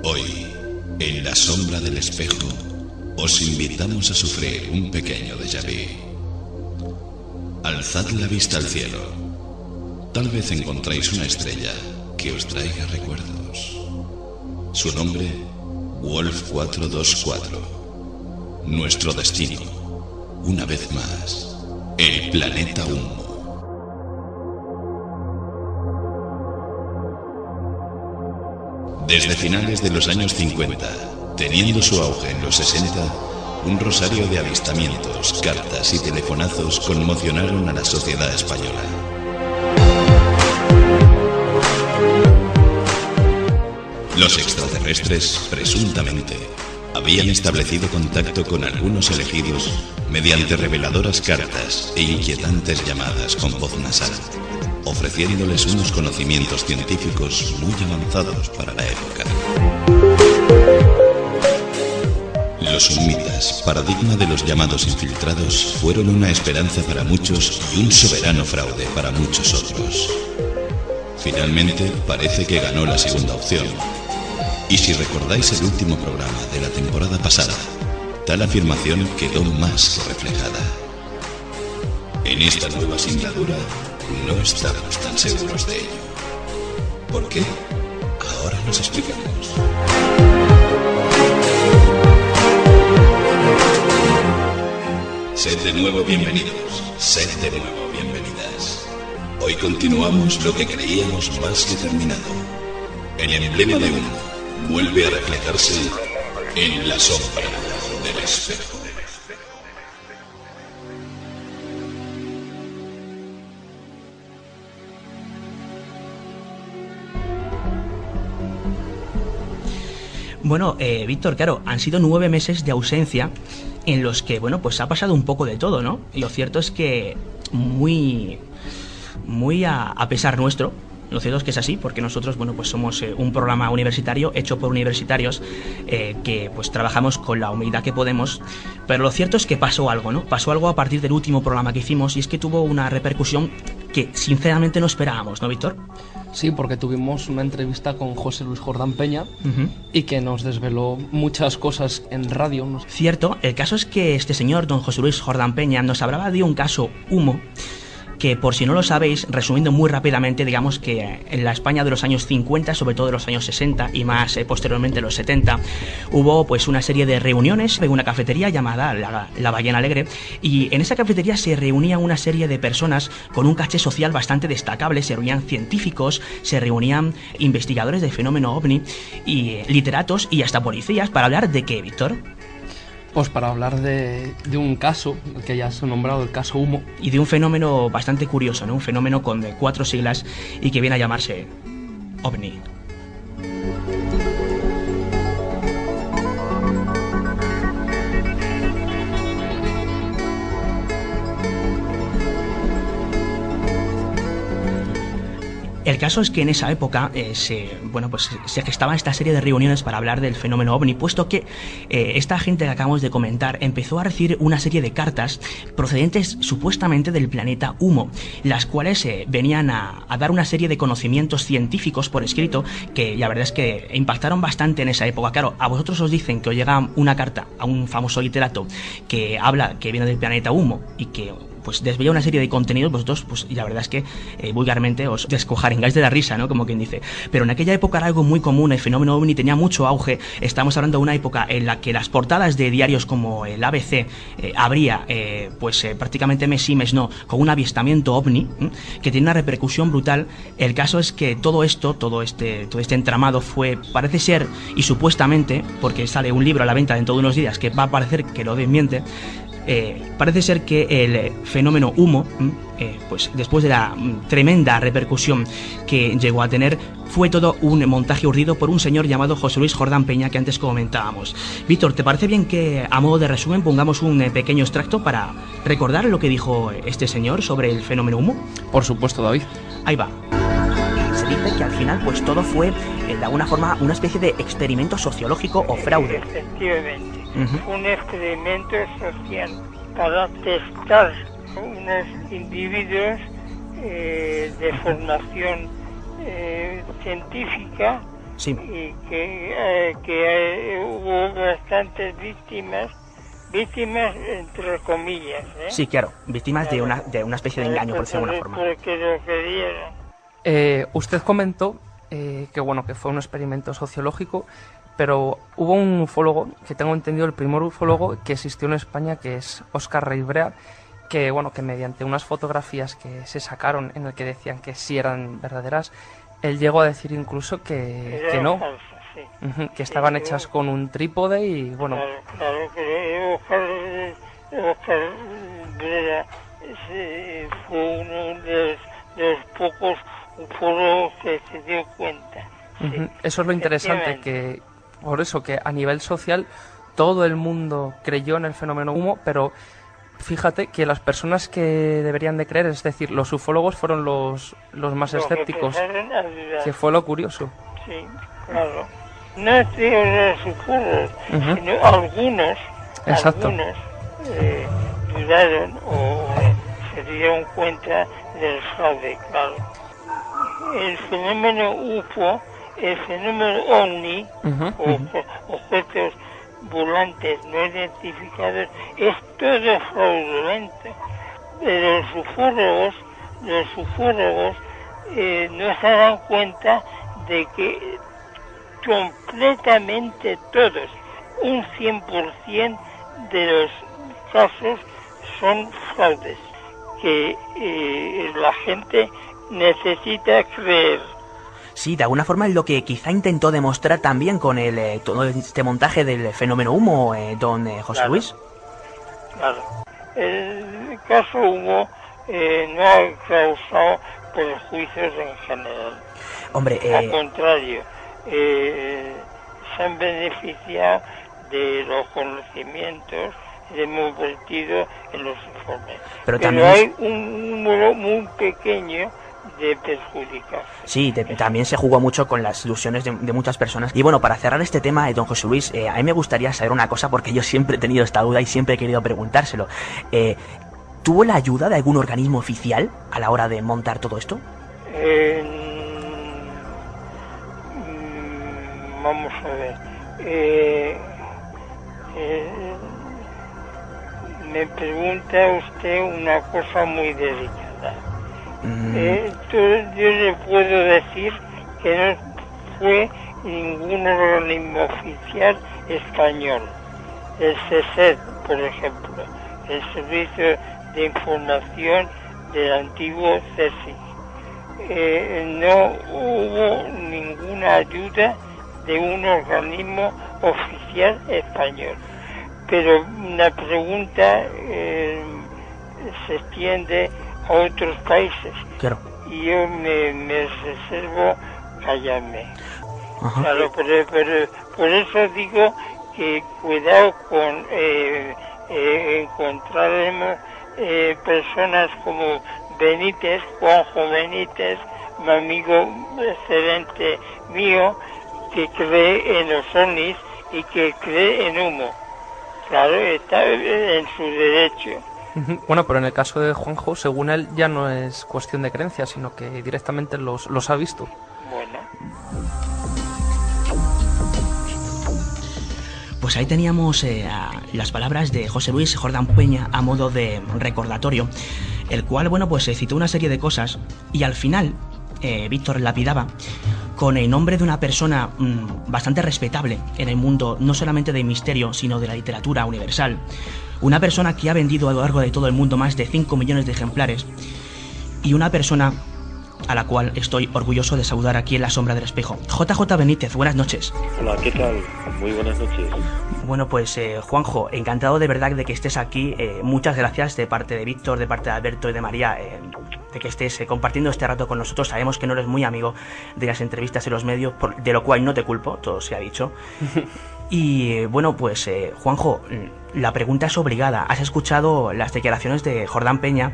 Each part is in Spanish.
Hoy, en la sombra del espejo, os invitamos a sufrir un pequeño déjà vu. Alzad la vista al cielo. Tal vez encontráis una estrella que os traiga recuerdos. Su nombre, Wolf 424. Nuestro destino, una vez más, el planeta Humo. Desde finales de los años 50, teniendo su auge en los 60, un rosario de avistamientos, cartas y telefonazos conmocionaron a la sociedad española. Los extraterrestres, presuntamente, habían establecido contacto con algunos elegidos mediante reveladoras cartas e inquietantes llamadas con voz nasal, ofreciéndoles unos conocimientos científicos muy avanzados para la época. Los humitas, paradigma de los llamados infiltrados, fueron una esperanza para muchos y un soberano fraude para muchos otros. Finalmente, parece que ganó la segunda opción. Y si recordáis el último programa de la temporada pasada, tal afirmación quedó más que reflejada. En esta nueva singladura, no estamos tan seguros de ello. ¿Por qué? Ahora nos explicamos. Sed de nuevo bienvenidos, sed de nuevo bienvenidas. Hoy continuamos lo que creíamos más que terminado. El emblema de Humo vuelve a reflejarse en la sombra del espejo. Bueno, Víctor, claro, han sido 9 meses de ausencia en los que, bueno, pues ha pasado un poco de todo, ¿no? Y lo cierto es que muy a pesar nuestro, lo cierto es que es así, porque nosotros, bueno, pues somos un programa universitario hecho por universitarios que pues trabajamos con la humildad que podemos, pero lo cierto es que pasó algo, ¿no? Pasó algo a partir del último programa que hicimos y es que tuvo una repercusión que sinceramente no esperábamos, ¿no, Víctor? Sí, porque tuvimos una entrevista con José Luis Jordán Peña y que nos desveló muchas cosas en radio. Cierto, el caso es que este señor, don José Luis Jordán Peña, nos hablaba de un caso Humo, que por si no lo sabéis, resumiendo muy rápidamente, digamos que en la España de los años 50, sobre todo de los años 60 y más posteriormente los 70, hubo pues una serie de reuniones en una cafetería llamada la Ballena Alegre, y en esa cafetería se reunían una serie de personas con un caché social bastante destacable. Se reunían científicos, se reunían investigadores del fenómeno OVNI y literatos y hasta policías para hablar de ¿qué, Víctor? Pues para hablar de un caso, que ya se ha nombrado el caso Humo. Y de un fenómeno bastante curioso, ¿no? Un fenómeno con 4 siglas y que viene a llamarse OVNI. El caso es que en esa época se gestaba esta serie de reuniones para hablar del fenómeno OVNI, puesto que esta gente que acabamos de comentar empezó a recibir una serie de cartas procedentes supuestamente del planeta Humo, las cuales venían a dar una serie de conocimientos científicos por escrito que la verdad es que impactaron bastante en esa época. Claro, a vosotros os dicen que os llega una carta a un famoso literato que habla, que viene del planeta Humo y que pues desvela una serie de contenidos, vosotros, pues y la verdad es que vulgarmente os descojaringáis de la risa, ¿no? Como quien dice. Pero en aquella época era algo muy común, el fenómeno OVNI tenía mucho auge. Estamos hablando de una época en la que las portadas de diarios como el ABC abría, prácticamente mes sí, mes no, con un avistamiento OVNI, que tiene una repercusión brutal. El caso es que todo este entramado parece ser, y supuestamente, porque sale un libro a la venta dentro de unos días que va a parecer que lo desmiente, parece ser que el fenómeno Humo, pues después de la tremenda repercusión que llegó a tener, fue todo un montaje urdido por un señor llamado José Luis Jordán Peña, que antes comentábamos. Víctor, ¿te parece bien que a modo de resumen pongamos un pequeño extracto para recordar lo que dijo este señor sobre el fenómeno Humo? Por supuesto, David. Ahí va. Se dice que al final pues todo fue de alguna forma una especie de experimento sociológico o fraude. Efectivamente. Un experimento social para testar unos individuos de formación científica Sí. Y que hubo bastantes víctimas entre comillas, ¿eh? Sí, claro, víctimas de una especie de engaño, por decirlo de alguna forma. Porque lo querían. Usted comentó que bueno, que fue un experimento sociológico, pero hubo un ufólogo, que tengo entendido el primer ufólogo que existió en España, que es Óscar Reibrea, que bueno, que mediante unas fotografías que se sacaron en el que decían que sí eran verdaderas, él llegó a decir incluso que no, falsas, sí. que estaban hechas con un trípode y bueno. Claro que Óscar Reibrea fue uno de los pocos ufólogos que se dio cuenta. Sí. Eso es lo interesante, que por eso que a nivel social todo el mundo creyó en el fenómeno humo, pero fíjate que las personas que deberían de creer, es decir, los ufólogos fueron los más escépticos, que fue lo curioso. Sí, claro. No digo los ufólogos, sino algunos dudaron o se dieron cuenta del fraude, claro. El fenómeno UFO, el fenómeno OVNI, objetos volantes no identificados, es todo fraudulento. Pero los ufólogos no se dan cuenta de que completamente todos, un 100% de los casos son fraudes, que la gente necesita creer. Sí, de alguna forma es lo que quizá intentó demostrar también con todo este montaje del fenómeno humo, don José Luis. Claro. El caso humo no ha causado perjuicios en general. Hombre, al contrario, se han beneficiado de los conocimientos que hemos vertido en los informes. Pero hay un número muy pequeño de perjudicar. Sí, también se jugó mucho con las ilusiones de muchas personas. Y bueno, para cerrar este tema, don José Luis, a mí me gustaría saber una cosa, porque yo siempre he tenido esta duda y siempre he querido preguntárselo. ¿Tuvo la ayuda de algún organismo oficial a la hora de montar todo esto? Vamos a ver. Me pregunta usted una cosa muy delicada. Yo le puedo decir que no fue ningún organismo oficial español. El CSED, por ejemplo, el Servicio de Información del antiguo CSIC. No hubo ninguna ayuda de un organismo oficial español. Pero la pregunta se extiende a otros países. Claro. Y yo me reservo callarme. Ajá. Claro, pero por eso digo que cuidado con encontraremos personas como Benítez, Juanjo Benítez, mi amigo excelente mío, que cree en los ovnis y que cree en humo. Claro, está en su derecho. Bueno, pero en el caso de Juanjo, según él, ya no es cuestión de creencia, sino que directamente los ha visto. Bueno. Pues ahí teníamos las palabras de José Luis Jordán Peña a modo de recordatorio, el cual, bueno, pues citó una serie de cosas y al final Víctor lapidaba con el nombre de una persona bastante respetable en el mundo, no solamente del misterio, sino de la literatura universal. Una persona que ha vendido a lo largo de todo el mundo más de 5 millones de ejemplares y una persona a la cual estoy orgulloso de saludar aquí en la sombra del espejo. JJ Benítez, buenas noches. Hola, ¿qué tal? Muy buenas noches. Bueno, pues Juanjo, encantado de verdad de que estés aquí. Muchas gracias de parte de Víctor, de parte de Alberto y de María, de que estés compartiendo este rato con nosotros. Sabemos que no eres muy amigo de las entrevistas en los medios, de lo cual no te culpo, todo se ha dicho. Y bueno, pues Juanjo, la pregunta es obligada. Has escuchado las declaraciones de Jordán Peña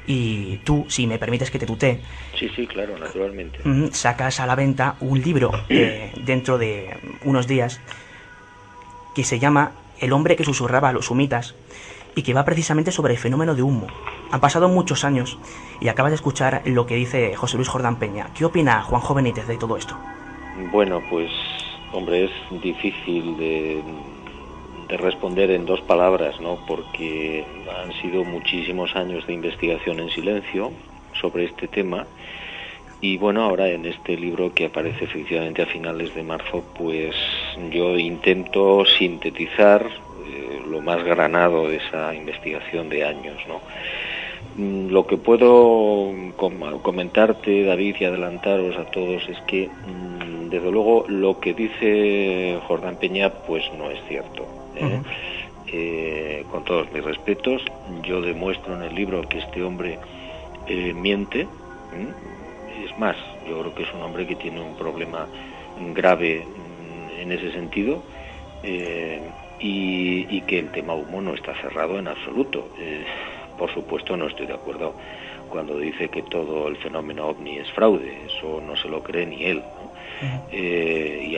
y tú, si me permites que te tutee, sí, claro, naturalmente, sacas a la venta un libro dentro de unos días que se llama El hombre que susurraba a los humitas y que va precisamente sobre el fenómeno de humo. Han pasado muchos años y acabas de escuchar lo que dice José Luis Jordán Peña. ¿Qué opina Juanjo Benítez de todo esto? Bueno, pues, hombre, es difícil de responder en 2 palabras, ¿no? Porque han sido muchísimos años de investigación en silencio sobre este tema. Y bueno, ahora en este libro que aparece efectivamente a finales de marzo, pues yo intento sintetizar lo más granado de esa investigación de años, ¿no? Lo que puedo comentarte, David, y adelantaros a todos es que, desde luego, lo que dice Jordán Peña, pues no es cierto, con todos mis respetos. Yo demuestro en el libro que este hombre miente. Es más, yo creo que es un hombre que tiene un problema grave en ese sentido, y que el tema humo no está cerrado en absoluto. Por supuesto, no estoy de acuerdo cuando dice que todo el fenómeno ovni es fraude. Eso no se lo cree ni él, ¿no? Y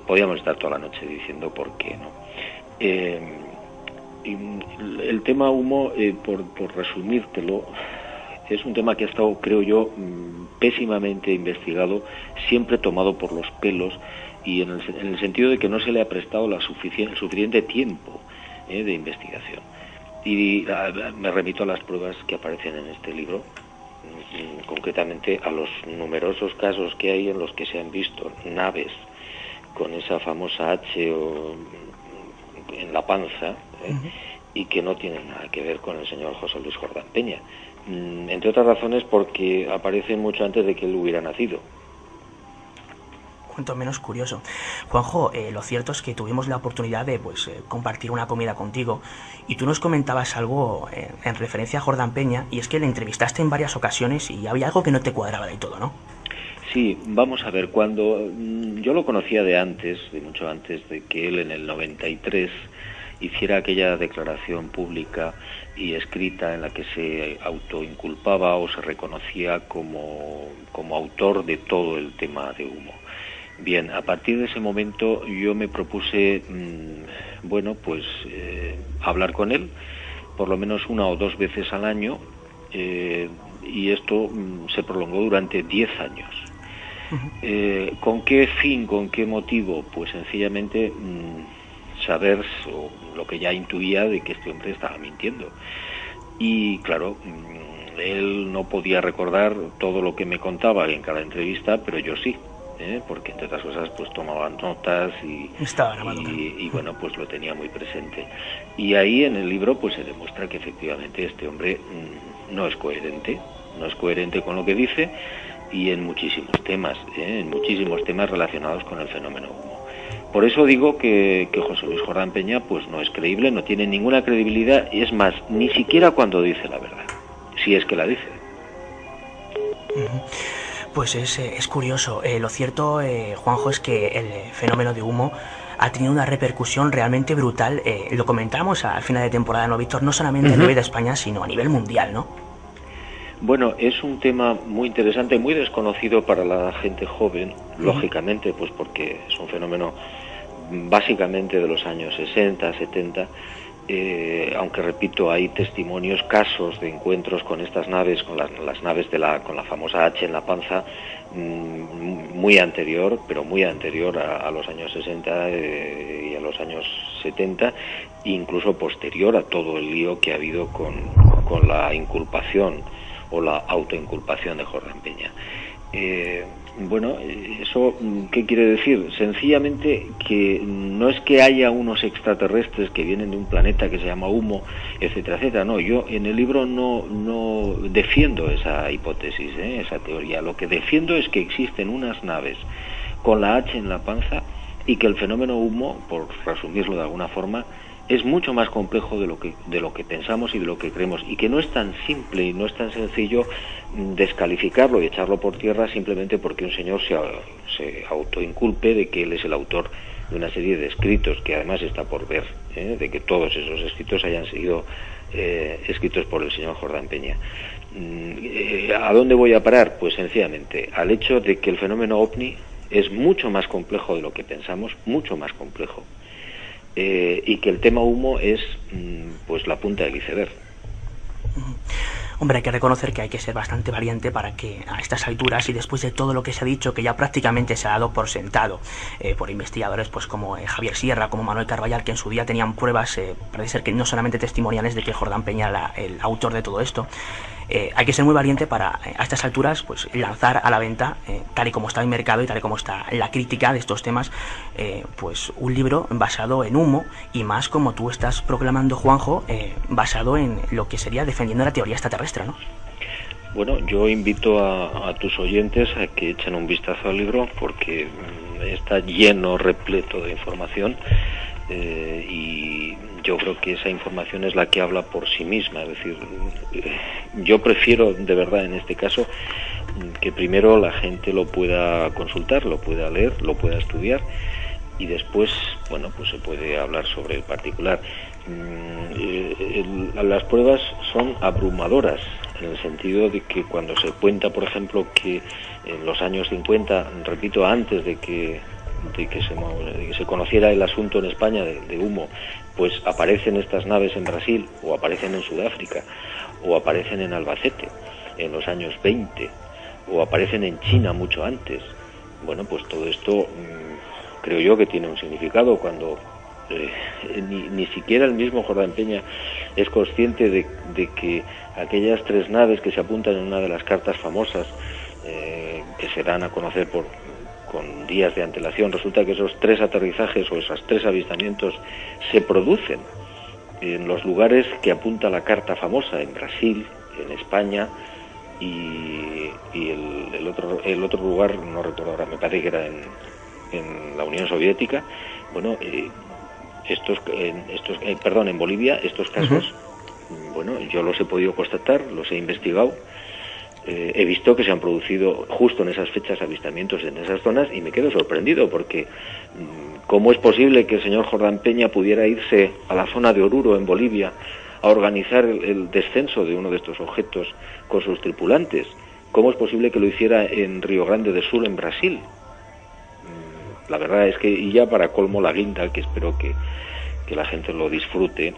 podríamos estar toda la noche diciendo por qué, ¿no? El tema humo, por resumírtelo, es un tema que ha estado, creo yo, pésimamente investigado, siempre tomado por los pelos, y en el sentido de que no se le ha prestado el suficiente tiempo de investigación. Y me remito a las pruebas que aparecen en este libro, concretamente a los numerosos casos que hay en los que se han visto naves con esa famosa H en la panza, y que no tienen nada que ver con el señor José Luis Jordán Peña. Entre otras razones porque aparecen mucho antes de que él hubiera nacido. Cuanto menos curioso. Juanjo, lo cierto es que tuvimos la oportunidad de compartir una comida contigo, y tú nos comentabas algo en referencia a Jordán Peña, y es que le entrevistaste en varias ocasiones y había algo que no te cuadraba del todo, ¿no? Sí, vamos a ver, cuando yo lo conocía de antes, de mucho antes de que él en el 93 hiciera aquella declaración pública y escrita en la que se autoinculpaba o se reconocía como autor de todo el tema de humo. Bien, a partir de ese momento yo me propuse, hablar con él, por lo menos 1 o 2 veces al año, y esto se prolongó durante 10 años. ¿Con qué fin, con qué motivo? Pues sencillamente saber lo que ya intuía de que este hombre estaba mintiendo. Y claro, él no podía recordar todo lo que me contaba en cada entrevista, pero yo sí. Porque entre otras cosas pues tomaban notas y bueno, pues lo tenía muy presente. Y ahí en el libro pues se demuestra que efectivamente este hombre no es coherente con lo que dice, y en muchísimos temas relacionados con el fenómeno humo. Por eso digo que José Luis Jordán Peña pues no es creíble, no tiene ninguna credibilidad, y es más, ni siquiera cuando dice la verdad, si es que la dice. Pues es curioso. Lo cierto, Juanjo, es que el fenómeno de humo ha tenido una repercusión realmente brutal. Lo comentábamos al final de temporada, ¿no, Víctor? No solamente a nivel de España, sino a nivel mundial, ¿no? Bueno, es un tema muy interesante, muy desconocido para la gente joven, lógicamente, pues porque es un fenómeno básicamente de los años 60, 70, aunque repito, hay testimonios, casos de encuentros con estas naves, con las naves con la famosa H en la panza, muy anterior a los años 60 y a los años 70, incluso posterior a todo el lío que ha habido con la inculpación o la autoinculpación de Jordán Peña. ¿Eso qué quiere decir? Sencillamente que no es que haya unos extraterrestres que vienen de un planeta que se llama humo, etcétera, etcétera. No, yo en el libro no defiendo esa hipótesis, esa teoría. Lo que defiendo es que existen unas naves con la H en la panza, y que el fenómeno humo, por resumirlo de alguna forma, es mucho más complejo de lo que pensamos y de lo que creemos, y que no es tan simple y no es tan sencillo descalificarlo y echarlo por tierra simplemente porque un señor se autoinculpe de que él es el autor de una serie de escritos, que además está por ver, de que todos esos escritos hayan sido escritos por el señor Jordán Peña. ¿A dónde voy a parar? Pues sencillamente al hecho de que el fenómeno ovni es mucho más complejo de lo que pensamos, mucho más complejo. Y que el tema humo es pues la punta del iceberg. Hombre, hay que reconocer que hay que ser bastante valiente para que a estas alturas y después de todo lo que se ha dicho, que ya prácticamente se ha dado por sentado por investigadores pues como Javier Sierra, como Manuel Carballal, que en su día tenían pruebas, parece ser que no solamente testimoniales, de que Jordán Peña era el autor de todo esto. Hay que ser muy valiente para, a estas alturas, pues lanzar a la venta, tal y como está el mercado y tal y como está la crítica de estos temas, pues un libro basado en humo, y más como tú estás proclamando, Juanjo, basado en lo que sería defendiendo la teoría extraterrestre, ¿no? Bueno, yo invito a tus oyentes a que echen un vistazo al libro, porque está lleno, repleto de información, y yo creo que esa información es la que habla por sí misma. Es decir, yo prefiero, de verdad, en este caso, que primero la gente lo pueda consultar, lo pueda leer, lo pueda estudiar, y después, bueno, pues se puede hablar sobre el particular. Las pruebas son abrumadoras, en el sentido de que cuando se cuenta, por ejemplo, que en los años 50, repito, antes de que se conociera el asunto en España de humo, pues aparecen estas naves en Brasil, o aparecen en Sudáfrica, o aparecen en Albacete en los años 20, o aparecen en China mucho antes. Bueno, pues todo esto creo yo que tiene un significado, cuando ni siquiera el mismo Jordán Peña es consciente de que aquellas 3 naves que se apuntan en una de las cartas famosas, que se dan a conocer con días de antelación, resulta que esos 3 aterrizajes o esos 3 avistamientos se producen en los lugares que apunta la carta famosa, en Brasil, en España, y el otro lugar, no recuerdo ahora, me parece que era en la Unión Soviética. Bueno, en Bolivia, estos casos, bueno, yo los he podido constatar, los he investigado, he visto que se han producido justo en esas fechas avistamientos en esas zonas, y me quedo sorprendido, porque ¿cómo es posible que el señor Jordán Peña pudiera irse a la zona de Oruro, en Bolivia, a organizar el descenso de uno de estos objetos con sus tripulantes? ¿Cómo es posible que lo hiciera en Río Grande do Sul, en Brasil? La verdad es que, y ya para colmo la guinda, que espero que la gente lo disfrute,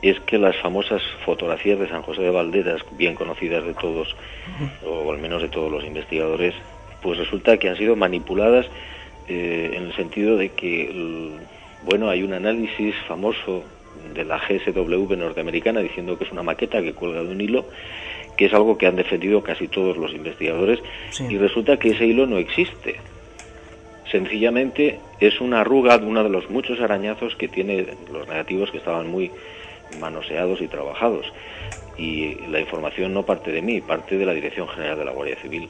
es que las famosas fotografías de San José de Valderas, bien conocidas de todos, o al menos de todos los investigadores, pues resulta que han sido manipuladas, en el sentido de que, bueno, hay un análisis famoso de la GSW norteamericana diciendo que es una maqueta que cuelga de un hilo, que es algo que han defendido casi todos los investigadores, sí. Y resulta que ese hilo no existe. Sencillamente es una arruga de uno de los muchos arañazos que tiene los negativos, que estaban muy manoseados y trabajados, y la información no parte de mí, parte de la Dirección General de la Guardia Civil.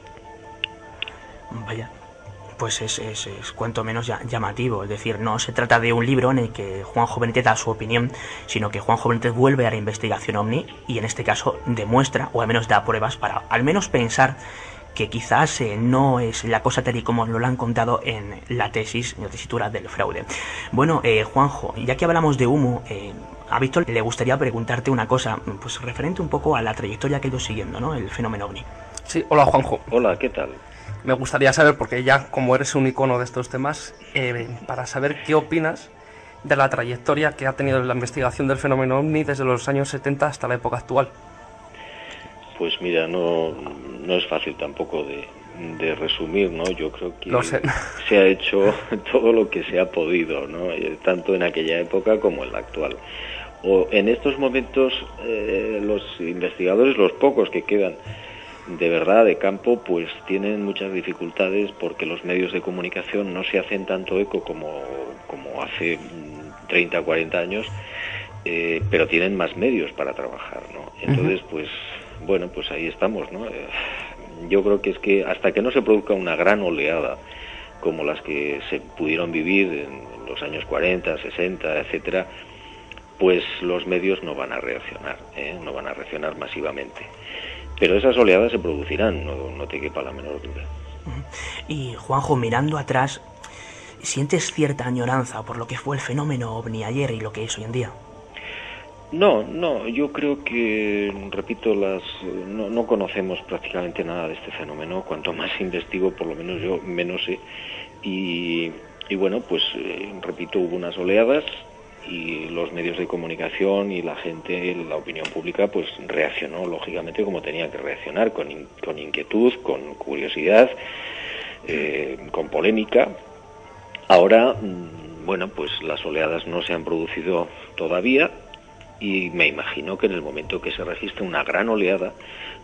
Vaya, pues es cuanto menos llamativo. Es decir, no se trata de un libro en el que Juanjo Benítez da su opinión, sino que Juanjo Benítez vuelve a la investigación OVNI, y en este caso demuestra, o al menos da pruebas para al menos pensar que quizás no es la cosa tal y como lo han contado en la tesitura del fraude. Bueno, Juanjo, ya que hablamos de humo, a Víctor le gustaría preguntarte una cosa, pues referente un poco a la trayectoria que ha ido siguiendo, ¿no?, el fenómeno OVNI. Sí, hola Juanjo. Hola, ¿qué tal? Me gustaría saber, porque ya como eres un icono de estos temas, para saber qué opinas de la trayectoria que ha tenido la investigación del fenómeno OVNI desde los años 70 hasta la época actual. Pues mira, no es fácil tampoco de resumir, ¿no? Yo creo que se ha hecho todo lo que se ha podido, ¿no? Tanto en aquella época como en la actual. O en estos momentos, los investigadores, los pocos que quedan de verdad de campo, pues tienen muchas dificultades, porque los medios de comunicación no se hacen tanto eco como hace 30 o 40 años, pero tienen más medios para trabajar, ¿no? Entonces, pues bueno, pues ahí estamos, ¿no? Yo creo que es que hasta que no se produzca una gran oleada como las que se pudieron vivir en los años 40, 60, etcétera, pues los medios no van a reaccionar, no van a reaccionar masivamente. Pero esas oleadas se producirán, no te quepa la menor duda. Y Juanjo, mirando atrás, ¿sientes cierta añoranza por lo que fue el fenómeno OVNI ayer y lo que es hoy en día? No, yo creo que, repito, no conocemos prácticamente nada de este fenómeno. Cuanto más investigo, por lo menos yo menos sé. Y bueno, pues repito, hubo unas oleadas, y los medios de comunicación y la gente, la opinión pública, pues reaccionó lógicamente como tenía que reaccionar, con inquietud, con curiosidad, con polémica. Ahora, bueno, pues las oleadas no se han producido todavía, y me imagino que en el momento que se registre una gran oleada,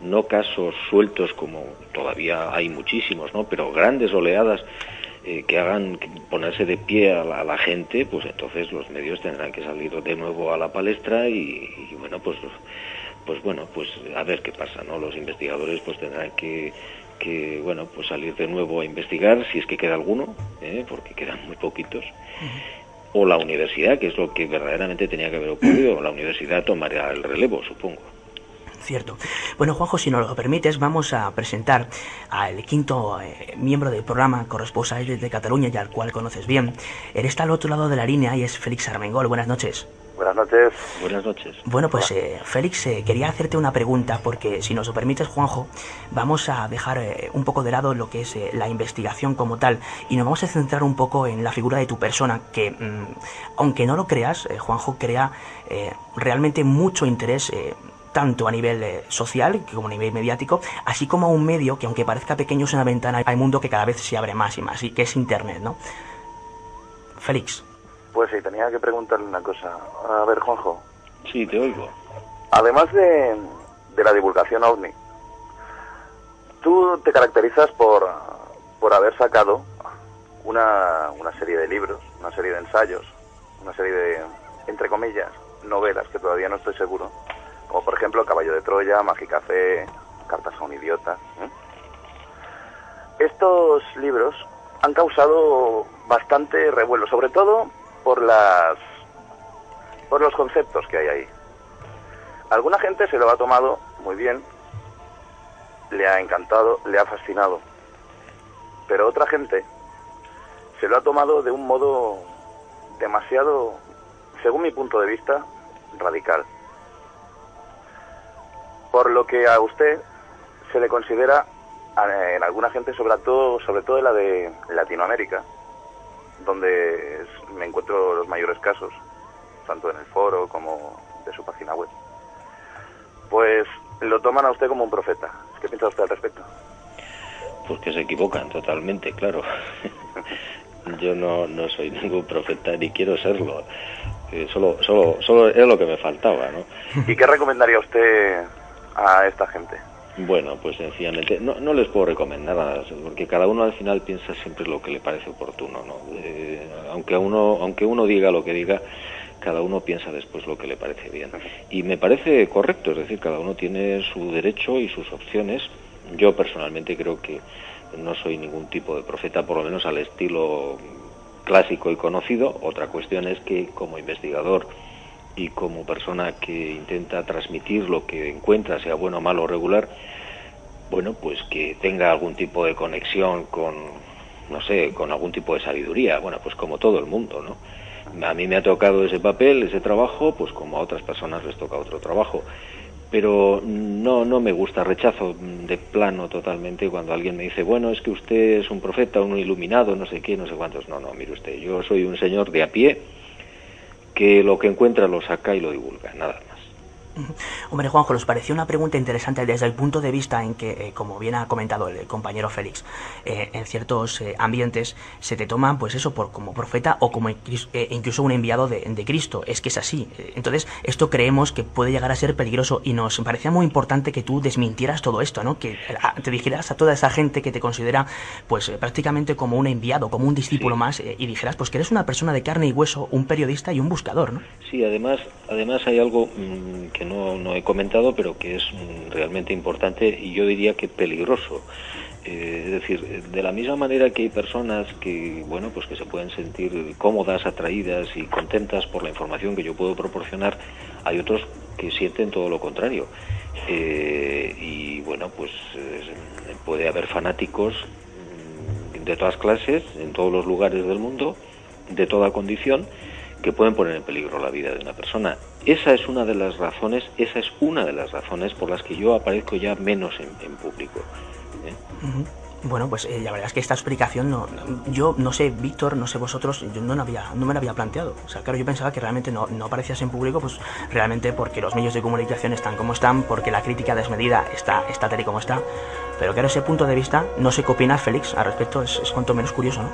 no casos sueltos como todavía hay muchísimos, ¿no?, pero grandes oleadas que hagan ponerse de pie a la gente, pues entonces los medios tendrán que salir de nuevo a la palestra y bueno, pues a ver qué pasa, ¿no? Los investigadores pues tendrán que bueno, pues salir de nuevo a investigar, si es que queda alguno, porque quedan muy poquitos. O la universidad, que es lo que verdaderamente tenía que haber ocurrido, la universidad tomará el relevo, supongo. Cierto. Bueno, Juanjo, si nos lo permites, vamos a presentar al quinto miembro del programa, corresponsal de Cataluña, y al cual conoces bien. Él está al otro lado de la línea y es Félix Armengol. Buenas noches. Buenas noches. Buenas noches. Bueno, pues Félix, quería hacerte una pregunta, porque si nos lo permites, Juanjo, vamos a dejar un poco de lado lo que es la investigación como tal, y nos vamos a centrar un poco en la figura de tu persona, que aunque no lo creas, Juanjo, crea realmente mucho interés, tanto a nivel social como a nivel mediático, así como a un medio que, aunque parezca pequeño, es una ventana al mundo que cada vez se abre más y más, y que es Internet, ¿no? Félix. Pues sí, tenía que preguntarle una cosa. A ver, Juanjo. Sí, te oigo. Además de la divulgación OVNI, tú te caracterizas por haber sacado una serie de libros, una serie de ensayos, una serie de, entre comillas, novelas, que todavía no estoy seguro, como por ejemplo Caballo de Troya, Magicafé, Cartas a un idiota. Estos libros han causado bastante revuelo, sobre todo por los conceptos que hay ahí. Alguna gente se lo ha tomado muy bien, le ha encantado, le ha fascinado, pero otra gente se lo ha tomado de un modo demasiado, según mi punto de vista, radical. Por lo que a usted se le considera, en alguna gente, sobre todo en la de Latinoamérica, donde me encuentro los mayores casos, tanto en el foro como de su página web, pues lo toman a usted como un profeta. ¿Qué piensa usted al respecto? Pues que se equivocan totalmente, claro. Yo no soy ningún profeta ni quiero serlo. Solo es lo que me faltaba, ¿no? ¿Y qué recomendaría usted a esta gente? Bueno, pues sencillamente no les puedo recomendar nada, porque cada uno al final piensa siempre lo que le parece oportuno, ¿no? Aunque uno diga lo que diga, cada uno piensa después lo que le parece bien. Y me parece correcto, es decir, cada uno tiene su derecho y sus opciones. Yo personalmente creo que no soy ningún tipo de profeta, por lo menos al estilo clásico y conocido. Otra cuestión es que como investigador y como persona que intenta transmitir lo que encuentra, sea bueno, malo o regular, bueno, pues que tenga algún tipo de conexión con, no sé, con algún tipo de sabiduría, bueno, pues como todo el mundo, ¿no? A mí me ha tocado ese papel, ese trabajo, pues como a otras personas les toca otro trabajo, pero no me gusta, rechazo de plano totalmente cuando alguien me dice, bueno, es que usted es un profeta, un iluminado, no sé qué, no sé cuántos. No, mire usted, yo soy un señor de a pie que lo que encuentra lo saca y lo divulga, nada más. Hombre, Juanjo, nos pareció una pregunta interesante desde el punto de vista en que, como bien ha comentado el compañero Félix, en ciertos ambientes se te toma, pues eso, como profeta o como incluso un enviado de Cristo. Es que es así. Entonces, esto creemos que puede llegar a ser peligroso y nos parecía muy importante que tú desmintieras todo esto, ¿no? Que te dijeras a toda esa gente que te considera, pues prácticamente como un enviado, como un discípulo más, y dijeras, pues que eres una persona de carne y hueso, un periodista y un buscador, ¿no? Sí, además hay algo que no he comentado, pero que es realmente importante y yo diría que peligroso. Es decir, de la misma manera que hay personas que, bueno, pues que se pueden sentir cómodas, atraídas y contentas por la información que yo puedo proporcionar, hay otros que sienten todo lo contrario. Y bueno, pues puede haber fanáticos de todas clases, en todos los lugares del mundo, de toda condición, que pueden poner en peligro la vida de una persona. Esa es una de las razones por las que yo aparezco ya menos en público. Bueno, pues la verdad es que esta explicación yo no sé, Víctor, no sé vosotros, yo no me la había planteado. O sea, claro, yo pensaba que realmente no aparecías en público, pues realmente porque los medios de comunicación están como están, porque la crítica desmedida está tal y como está. Pero claro, ese punto de vista, no sé qué opinas, Félix, al respecto, es cuanto menos curioso, ¿no?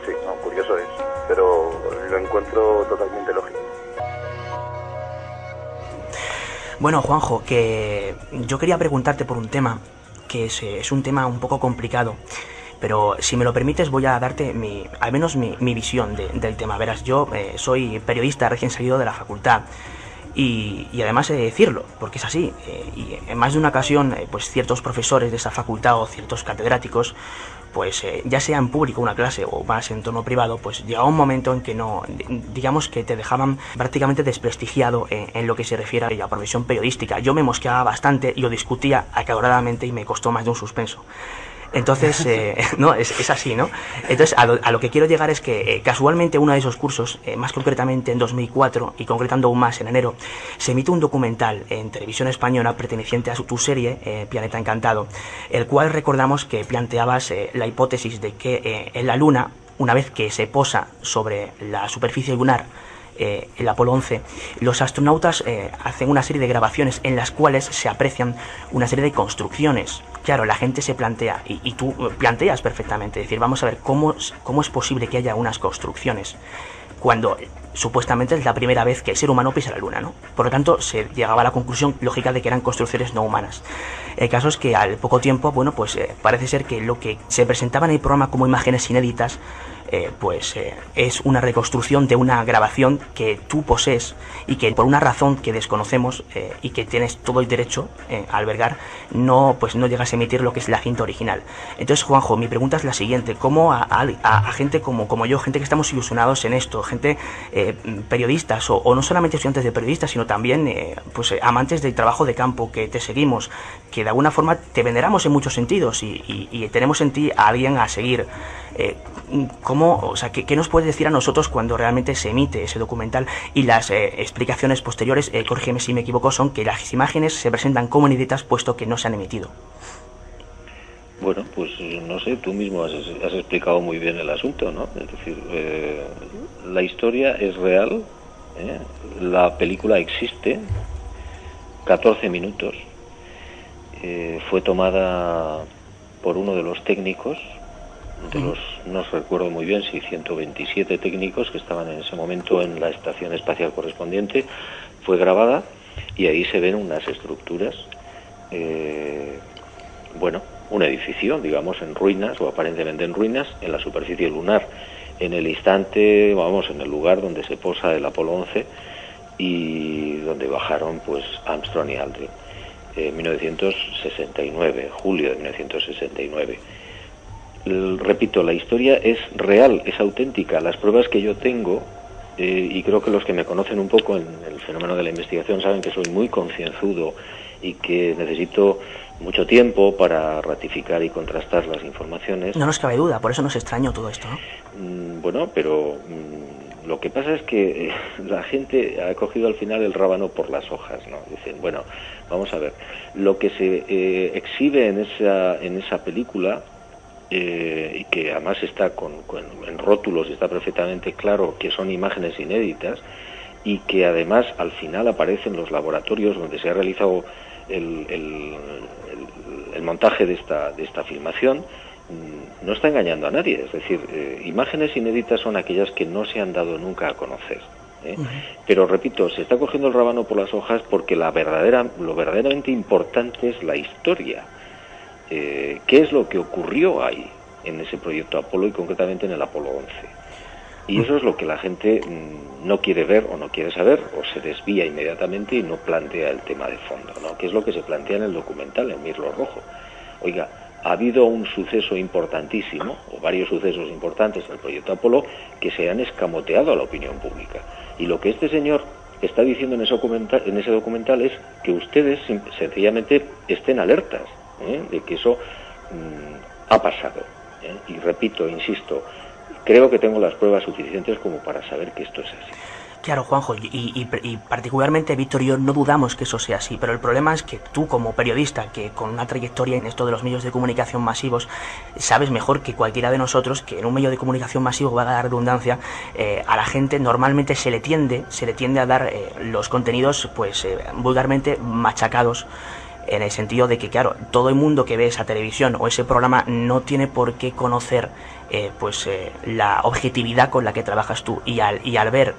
Sí, no, curioso es, pero lo encuentro totalmente lógico. Bueno, Juanjo, que yo quería preguntarte por un tema que es un tema un poco complicado, pero si me lo permites voy a darte al menos mi visión del tema. Verás, yo soy periodista recién salido de la facultad y además he de decirlo, porque es así, y en más de una ocasión pues ciertos profesores de esa facultad o ciertos catedráticos, pues ya sea en público una clase o más en tono privado, pues llegaba un momento en que no, digamos que te dejaban prácticamente desprestigiado en lo que se refiere a la profesión periodística. Yo me mosqueaba bastante y lo discutía acaudadamente y me costó más de un suspenso. Entonces, no, es así, ¿no? Entonces, a lo que quiero llegar es que casualmente uno de esos cursos, más concretamente en 2004 y concretando aún más en enero, se emite un documental en televisión española perteneciente a tu serie, Planeta Encantado, el cual recordamos que planteabas la hipótesis de que en la Luna, una vez que se posa sobre la superficie lunar, el Apolo 11, los astronautas hacen una serie de grabaciones en las cuales se aprecian una serie de construcciones. Claro, la gente se plantea, y tú planteas perfectamente, es decir, vamos a ver cómo es posible que haya unas construcciones cuando supuestamente es la primera vez que el ser humano pisa la Luna, ¿no? Por lo tanto, se llegaba a la conclusión lógica de que eran construcciones no humanas. El caso es que al poco tiempo, bueno, pues parece ser que lo que se presentaba en el programa como imágenes inéditas, es una reconstrucción de una grabación que tú posees y que por una razón que desconocemos y que tienes todo el derecho a albergar, no llegas a emitir lo que es la cinta original. Entonces, Juanjo, mi pregunta es la siguiente: ¿cómo a gente como yo, gente que estamos ilusionados en esto, gente periodistas o no solamente estudiantes de periodistas, sino también amantes del trabajo de campo, que te seguimos, que de alguna forma te veneramos en muchos sentidos y tenemos en ti a alguien a seguir, ¿qué nos puedes decir a nosotros cuando realmente se emite ese documental? Y las explicaciones posteriores, corrígeme si me equivoco, son que las imágenes se presentan como inéditas puesto que no se han emitido. Bueno, pues no sé, tú mismo has explicado muy bien el asunto, ¿no? Es decir, la historia es real, la película existe, 14 minutos, fue tomada por uno de los técnicos, no recuerdo muy bien si 127 técnicos que estaban en ese momento en la estación espacial correspondiente, fue grabada y ahí se ven unas estructuras, un edificio, digamos, en ruinas o aparentemente en ruinas, en la superficie lunar, en el instante, en el lugar donde se posa el Apolo 11 y donde bajaron pues Armstrong y Aldrin, 1969, julio de 1969. Repito, la historia es real, es auténtica. Las pruebas que yo tengo, y creo que los que me conocen un poco en el fenómeno de la investigación saben que soy muy concienzudo y que necesito mucho tiempo para ratificar y contrastar las informaciones. No nos cabe duda, por eso nos extrañó todo esto, ¿no? Pero lo que pasa es que la gente ha cogido al final el rábano por las hojas, ¿no? Dicen, bueno, vamos a ver, lo que se exhibe en esa película, y que además está en rótulos y está perfectamente claro que son imágenes inéditas y que además al final aparecen los laboratorios donde se ha realizado el montaje de esta filmación, no está engañando a nadie. Es decir, imágenes inéditas son aquellas que no se han dado nunca a conocer, pero repito, se está cogiendo el rábano por las hojas porque lo verdaderamente importante es la historia. ¿Qué es lo que ocurrió ahí en ese proyecto Apolo y concretamente en el Apolo 11? Y eso es lo que la gente no quiere ver o no quiere saber, o se desvía inmediatamente y no plantea el tema de fondo, ¿no? Que es lo que se plantea en el documental, en Mirlo Rojo. Oiga, ha habido un suceso importantísimo, o varios sucesos importantes en el proyecto Apolo, que se han escamoteado a la opinión pública. Y lo que este señor está diciendo en ese documental es que ustedes sencillamente estén alertas, de que eso ha pasado, y repito, insisto, creo que tengo las pruebas suficientes como para saber que esto es así. Claro, Juanjo, y particularmente Víctor y yo no dudamos que eso sea así, pero el problema es que tú como periodista, que con una trayectoria en esto de los medios de comunicación masivos, sabes mejor que cualquiera de nosotros que en un medio de comunicación masivo, valga la redundancia, a la gente normalmente se le tiende a dar los contenidos, pues vulgarmente machacados, en el sentido de que, claro, todo el mundo que ve esa televisión o ese programa no tiene por qué conocer la objetividad con la que trabajas tú, y al ver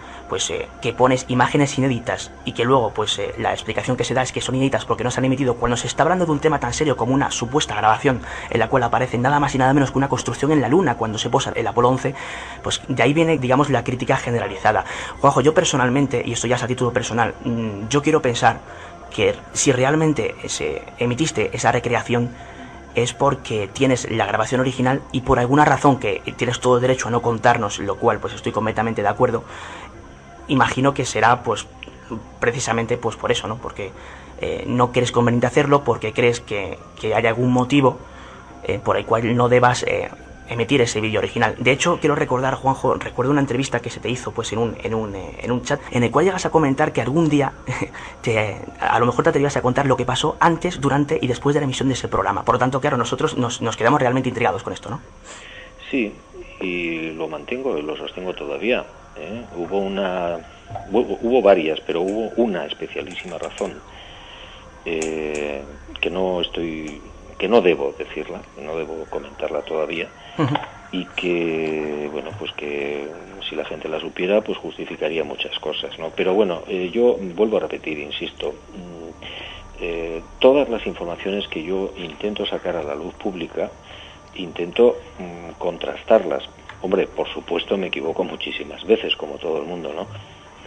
que pones imágenes inéditas y que luego la explicación que se da es que son inéditas porque no se han emitido cuando se está hablando de un tema tan serio como una supuesta grabación en la cual aparece nada más y nada menos que una construcción en la Luna cuando se posa el Apolo 11, pues de ahí viene, digamos, la crítica generalizada. Juanjo, yo personalmente, y esto ya es a título personal, yo quiero pensar que si realmente emitiste esa recreación es porque tienes la grabación original y por alguna razón que tienes todo el derecho a no contarnos, lo cual pues estoy completamente de acuerdo. Imagino que será pues precisamente pues por eso, ¿no? Porque no crees conveniente hacerlo, porque crees que hay algún motivo por el cual no debas emitir ese vídeo original. De hecho, quiero recordar, Juanjo, recuerdo una entrevista que se te hizo pues en un chat en el cual llegas a comentar que algún día a lo mejor te atrevías a contar lo que pasó antes, durante y después de la emisión de ese programa. Por lo tanto, claro, nosotros nos quedamos realmente intrigados con esto, ¿no? Sí, y lo mantengo y lo sostengo todavía. Hubo varias, pero hubo una especialísima razón que no debo decirla, que no debo comentarla todavía. Y que, bueno, pues que si la gente la supiera, pues justificaría muchas cosas, ¿no? Pero bueno, yo vuelvo a repetir, insisto, todas las informaciones que yo intento sacar a la luz pública, intento contrastarlas. Hombre, por supuesto me equivoco muchísimas veces, como todo el mundo, ¿no?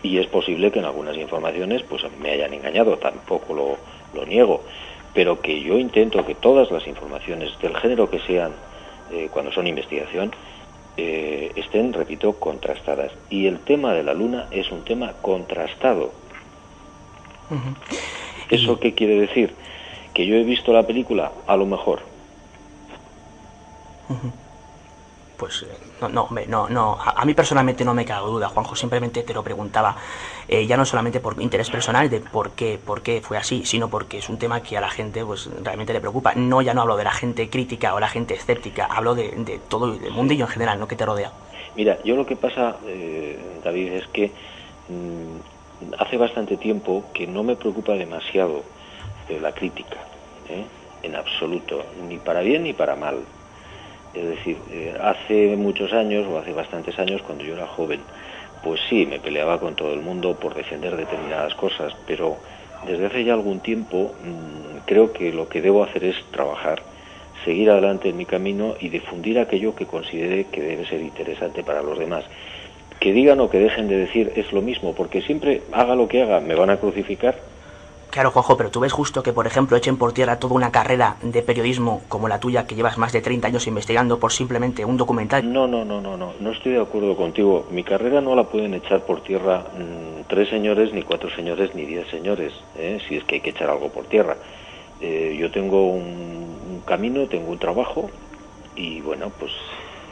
Y es posible que en algunas informaciones pues me hayan engañado, tampoco lo niego, pero que yo intento que todas las informaciones del género que sean, cuando son investigación, estén, repito, contrastadas. Y el tema de la Luna es un tema contrastado. ¿Eso qué quiere decir? ¿Que yo he visto la película? A lo mejor. Pues no, a mí personalmente no me cago duda, Juanjo, simplemente te lo preguntaba, ya no solamente por interés personal de por qué fue así, sino porque es un tema que a la gente pues realmente le preocupa. Ya no hablo de la gente crítica o la gente escéptica, hablo de todo el mundillo en general, ¿no?, que te rodea. Mira, yo lo que pasa, David, es que hace bastante tiempo que no me preocupa demasiado la crítica, en absoluto, ni para bien ni para mal. Es decir, hace muchos años, o hace bastantes años, cuando yo era joven, pues sí, me peleaba con todo el mundo por defender determinadas cosas, pero desde hace ya algún tiempo creo que lo que debo hacer es trabajar, seguir adelante en mi camino y difundir aquello que considere que debe ser interesante para los demás. Que digan o que dejen de decir es lo mismo, porque siempre, haga lo que haga, me van a crucificar. Claro, Juanjo, pero tú ves justo que, por ejemplo, echen por tierra toda una carrera de periodismo como la tuya, que llevas más de 30 años investigando por simplemente un documental. No estoy de acuerdo contigo. Mi carrera no la pueden echar por tierra 3 señores, ni 4 señores, ni 10 señores, si es que hay que echar algo por tierra. Yo tengo un camino, tengo un trabajo, y bueno, pues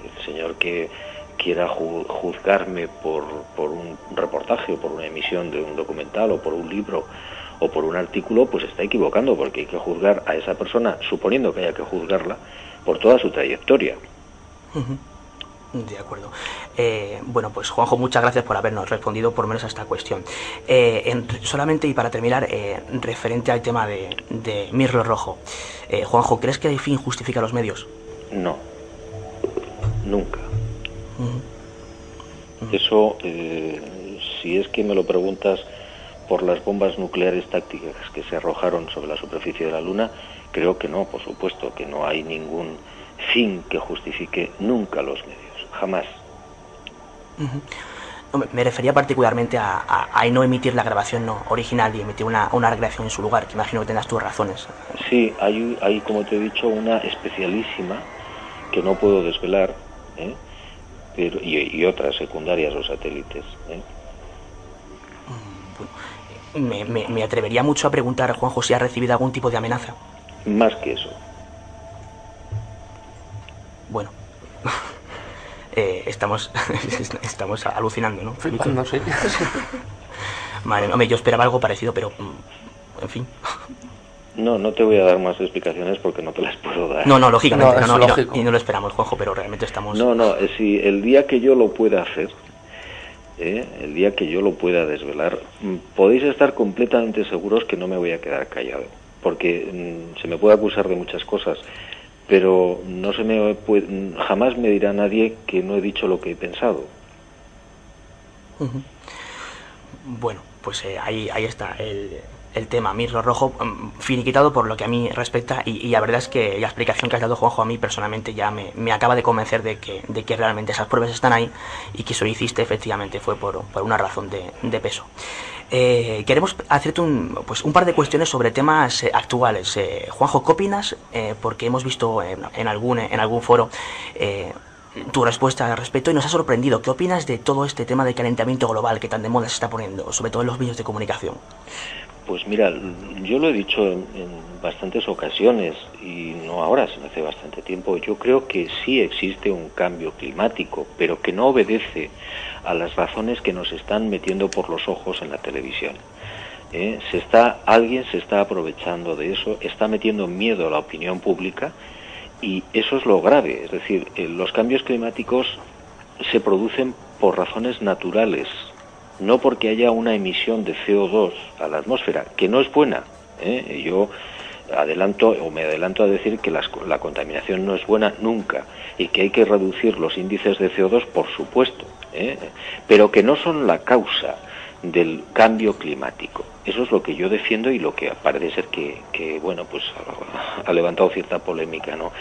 el señor que quiera juzgarme por un reportaje o por una emisión de un documental o por un libro o por un artículo, pues está equivocando, porque hay que juzgar a esa persona, suponiendo que haya que juzgarla, por toda su trayectoria. De acuerdo. Bueno, pues Juanjo, muchas gracias por habernos respondido por lo menos a esta cuestión. Solamente, y para terminar, referente al tema de Mirlo Rojo, Juanjo, ¿crees que el fin justifica los medios? No, nunca. Eso, si es que me lo preguntas por las bombas nucleares tácticas que se arrojaron sobre la superficie de la Luna, creo que no, por supuesto, que no hay ningún fin que justifique nunca los medios, jamás. Me refería particularmente a no emitir la grabación original y emitir una recreación en su lugar, que imagino que tengas tus razones. Sí, hay, como te he dicho, una especialísima que no puedo desvelar, pero y otras secundarias o satélites. Me atrevería mucho a preguntar, Juanjo, si ha recibido algún tipo de amenaza. Más que eso. Bueno, estamos alucinando, ¿no? Flipando, sí. Vale, hombre, yo esperaba algo parecido, pero en fin. No te voy a dar más explicaciones porque no te las puedo dar. No, lógicamente, No, es lógico. y no lo esperamos, Juanjo, pero realmente estamos... Si el día que yo lo pueda hacer, el día que yo lo pueda desvelar, podéis estar completamente seguros que no me voy a quedar callado, porque se me puede acusar de muchas cosas, pero no se me puede, jamás me dirá nadie que no he dicho lo que he pensado. Bueno, pues ahí está el tema Mirlo Rojo, finiquitado por lo que a mí respecta, y la verdad es que la explicación que has dado, Juanjo, a mí personalmente ya me acaba de convencer de que realmente esas pruebas están ahí y que eso lo hiciste efectivamente fue por una razón de peso. Queremos hacerte un par de cuestiones sobre temas actuales. Juanjo, ¿qué opinas? Porque hemos visto en algún foro tu respuesta al respecto y nos ha sorprendido. ¿Qué opinas de todo este tema del calentamiento global que tan de moda se está poniendo, sobre todo en los medios de comunicación? Pues mira, yo lo he dicho en bastantes ocasiones, y no ahora, sino hace bastante tiempo. Yo creo que sí existe un cambio climático, pero que no obedece a las razones que nos están metiendo por los ojos en la televisión. Alguien se está aprovechando de eso, está metiendo miedo a la opinión pública, y eso es lo grave. Es decir, los cambios climáticos se producen por razones naturales, no porque haya una emisión de CO2 a la atmósfera, que no es buena. Yo me adelanto a decir que la contaminación no es buena nunca, y que hay que reducir los índices de CO2, por supuesto, pero que no son la causa del cambio climático. Eso es lo que yo defiendo y lo que parece ser que bueno, pues ha levantado cierta polémica, ¿no?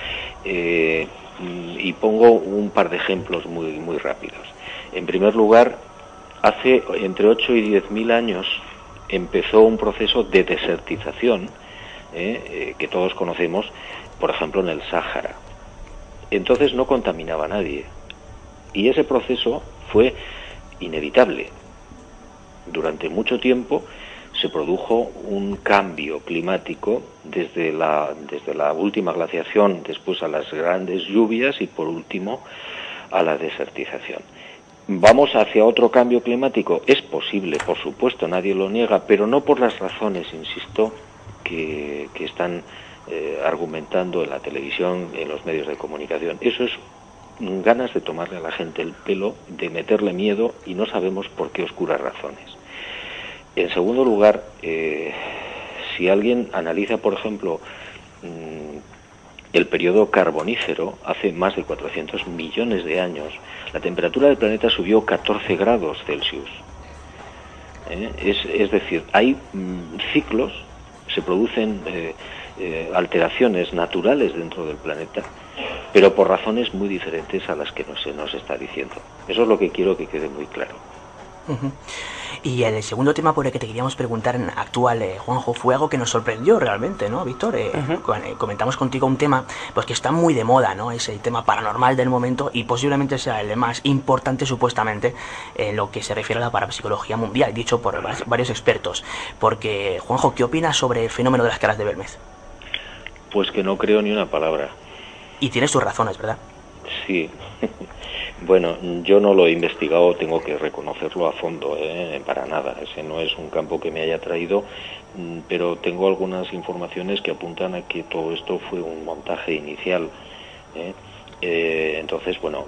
Y pongo un par de ejemplos muy, muy rápidos. En primer lugar, hace entre 8 y 10.000 años empezó un proceso de desertización que todos conocemos, por ejemplo en el Sáhara. Entonces no contaminaba a nadie, y ese proceso fue inevitable. Durante mucho tiempo se produjo un cambio climático desde la última glaciación, después a las grandes lluvias y por último a la desertización. ¿Vamos hacia otro cambio climático? Es posible, por supuesto, nadie lo niega, pero no por las razones, insisto, que están argumentando en la televisión, en los medios de comunicación. Eso es ganas de tomarle a la gente el pelo, de meterle miedo, y no sabemos por qué oscuras razones. En segundo lugar, si alguien analiza, por ejemplo, el periodo carbonífero, hace más de 400 millones de años, la temperatura del planeta subió 14 grados Celsius. Es decir, hay ciclos, se producen alteraciones naturales dentro del planeta, pero por razones muy diferentes a las que se nos está diciendo. Eso es lo que quiero que quede muy claro. Y el segundo tema por el que te queríamos preguntar en actual, Juanjo, fue algo que nos sorprendió realmente, ¿no, Víctor? Comentamos contigo un tema pues que está muy de moda, ¿no? Es el tema paranormal del momento y posiblemente sea el más importante supuestamente en lo que se refiere a la parapsicología mundial, dicho por varios expertos. Porque, Juanjo, ¿qué opinas sobre el fenómeno de las caras de Belmez? Pues que no creo ni una palabra. Y tienes tus razones, ¿verdad? Sí. Bueno, yo no lo he investigado, tengo que reconocerlo a fondo, para nada. Ese no es un campo que me haya traído, pero tengo algunas informaciones que apuntan a que todo esto fue un montaje inicial. Entonces, bueno,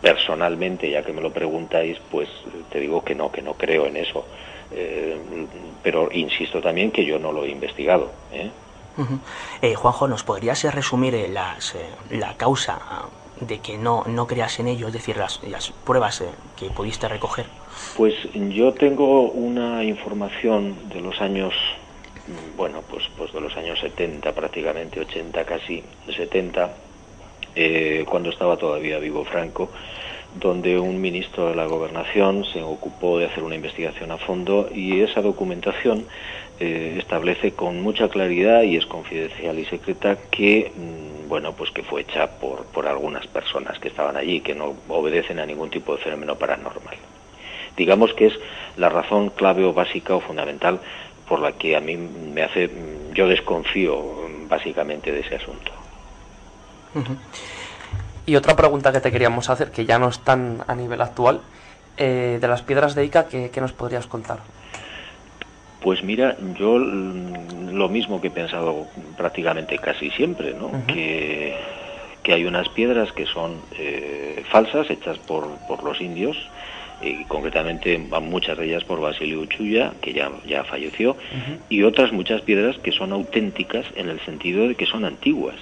personalmente, ya que me lo preguntáis, pues te digo que no creo en eso. Pero insisto también que yo no lo he investigado. Juanjo, ¿nos podrías resumir la causa de que no creas en ello, es decir, las pruebas que pudiste recoger? Pues yo tengo una información de los años, bueno, pues de los años 70 prácticamente, 80 casi, 70, cuando estaba todavía vivo Franco, donde un ministro de la Gobernación se ocupó de hacer una investigación a fondo, y esa documentación establece con mucha claridad, y es confidencial y secreta, que bueno, pues que fue hecha por algunas personas que estaban allí, que no obedecen a ningún tipo de fenómeno paranormal. Digamos que es la razón clave o básica o fundamental por la que a mí yo desconfío básicamente de ese asunto. Y otra pregunta que te queríamos hacer, que ya no están a nivel actual, de las piedras de Ica, ¿qué nos podrías contar? Pues mira, yo lo mismo que he pensado prácticamente casi siempre, ¿no? Que hay unas piedras que son falsas, hechas por los indios, y concretamente muchas de ellas por Basilio Uchuya, que ya falleció, y otras muchas piedras que son auténticas en el sentido de que son antiguas,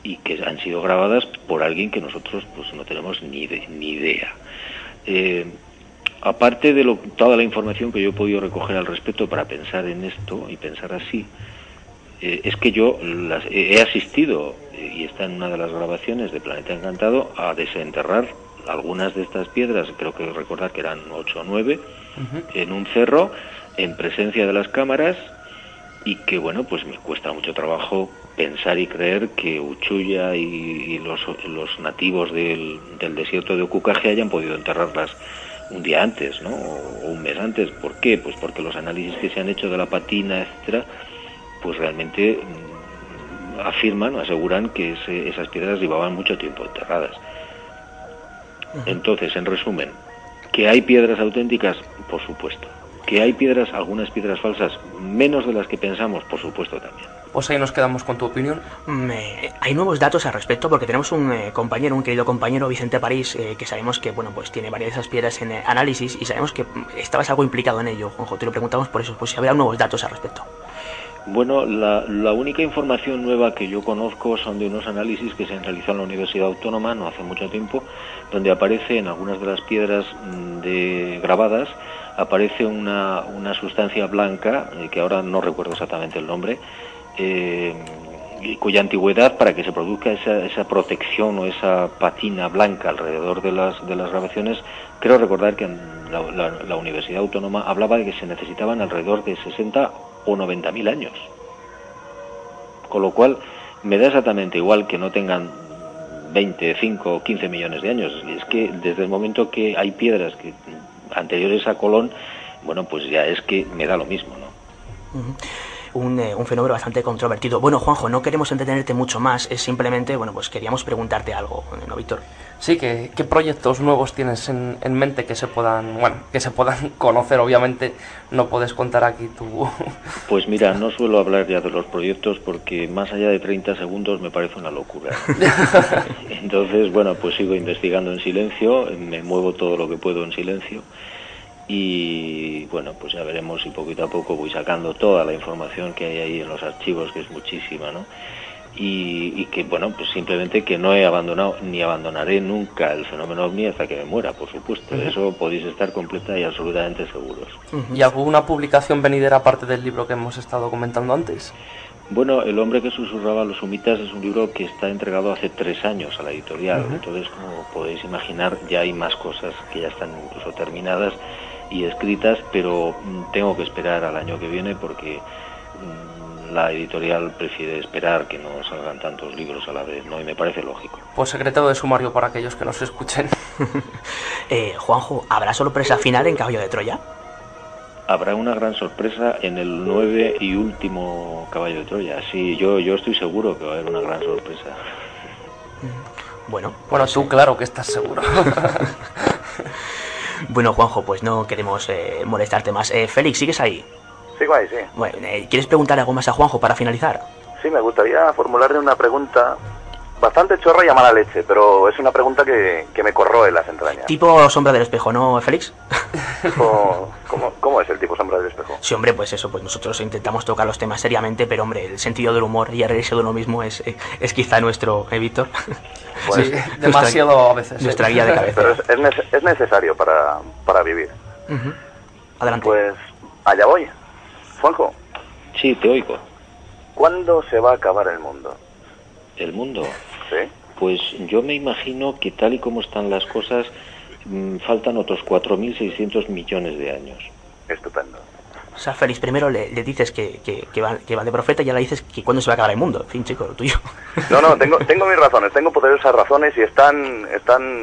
y que han sido grabadas por alguien que nosotros pues no tenemos ni idea. Aparte de toda la información que yo he podido recoger al respecto para pensar en esto y pensar así, es que yo he asistido, y está en una de las grabaciones de Planeta Encantado, a desenterrar algunas de estas piedras, creo que recordar que eran 8 o 9, en un cerro, en presencia de las cámaras, y que bueno, pues me cuesta mucho trabajo pensar y creer que Uchuya y los nativos del desierto de Okukaje hayan podido enterrarlas un día antes, ¿no? O un mes antes. ¿Por qué? Pues porque los análisis que se han hecho de la patina, etcétera, pues realmente afirman o aseguran que esas piedras llevaban mucho tiempo enterradas. Entonces, en resumen, ¿que hay piedras auténticas? Por supuesto. ¿Que hay algunas piedras falsas, menos de las que pensamos? Por supuesto también. Pues ahí nos quedamos con tu opinión. Hay nuevos datos al respecto, porque tenemos un querido compañero, Vicente París, que sabemos que bueno, pues tiene varias de esas piedras en análisis, y sabemos que estabas algo implicado en ello, Juanjo. Te lo preguntamos por eso, pues si había nuevos datos al respecto. Bueno, la única información nueva que yo conozco son de unos análisis que se han realizado en la Universidad Autónoma no hace mucho tiempo, donde aparece en algunas de las piedras grabadas, aparece una sustancia blanca, que ahora no recuerdo exactamente el nombre, cuya antigüedad, para que se produzca esa protección o esa patina blanca alrededor de las grabaciones, creo recordar que la Universidad Autónoma hablaba de que se necesitaban alrededor de 60 o 90.000 años. Con lo cual, me da exactamente igual que no tengan 20, 5 o 15 millones de años. Es que desde el momento que hay piedras anteriores a Colón, bueno, pues ya es que me da lo mismo, ¿no? Un fenómeno bastante controvertido. Bueno, Juanjo, no queremos entretenerte mucho más, es simplemente, bueno, pues queríamos preguntarte algo, ¿no, Víctor? Sí, ¿qué proyectos nuevos tienes en mente que se puedan conocer? Obviamente no puedes contar aquí tú. Pues mira, no suelo hablar ya de los proyectos porque más allá de 30 segundos me parece una locura. Entonces, bueno, pues sigo investigando en silencio, me muevo todo lo que puedo en silencio. Y bueno, pues ya veremos si poquito a poco voy sacando toda la información que hay ahí en los archivos, que es muchísima, ¿no? Y que bueno, pues simplemente que no he abandonado ni abandonaré nunca el fenómeno OVNI hasta que me muera, por supuesto. De eso podéis estar completa y absolutamente seguros. ¿Y alguna publicación venidera aparte del libro que hemos estado comentando antes? Bueno, El hombre que susurraba a los humitas es un libro que está entregado hace 3 años a la editorial. Entonces, como podéis imaginar, ya hay más cosas que ya están incluso terminadas y escritas, pero tengo que esperar al año que viene porque la editorial prefiere esperar que no salgan tantos libros a la vez, ¿no? Y me parece lógico. Pues secreto de sumario para aquellos que nos escuchen. Juanjo, ¿habrá sorpresa final en Caballo de Troya? Habrá una gran sorpresa en el 9 y último Caballo de Troya. Sí, yo estoy seguro que va a haber una gran sorpresa. Bueno, tú claro que estás seguro. Bueno, Juanjo, pues no queremos molestarte más. Félix, ¿sigues ahí? Sigo ahí, sí. Bueno, ¿quieres preguntar algo más a Juanjo para finalizar? Sí, me gustaría formularle una pregunta bastante chorra y a mala leche, pero es una pregunta que me corroe las entrañas. Tipo sombra del espejo, ¿no, Félix? ¿Cómo es el tipo sombra del espejo? Sí, hombre, pues eso, pues nosotros intentamos tocar los temas seriamente, pero hombre, el sentido del humor y el reírse de uno mismo es quizá nuestro, Víctor? Pues, sí, demasiado a veces. Nuestra guía de cabeza. Pero es necesario para vivir. Adelante. Pues allá voy. Juanjo. Sí, te oigo. ¿Cuándo se va a acabar el mundo? ¿El mundo? Sí. Pues yo me imagino que tal y como están las cosas, faltan otros 4.600 millones de años. Estupendo. O sea, Félix, primero le dices que va de profeta y ahora le dices que cuándo se va a acabar el mundo. En fin, chico, lo tuyo. No, tengo mis razones, tengo poderosas razones y están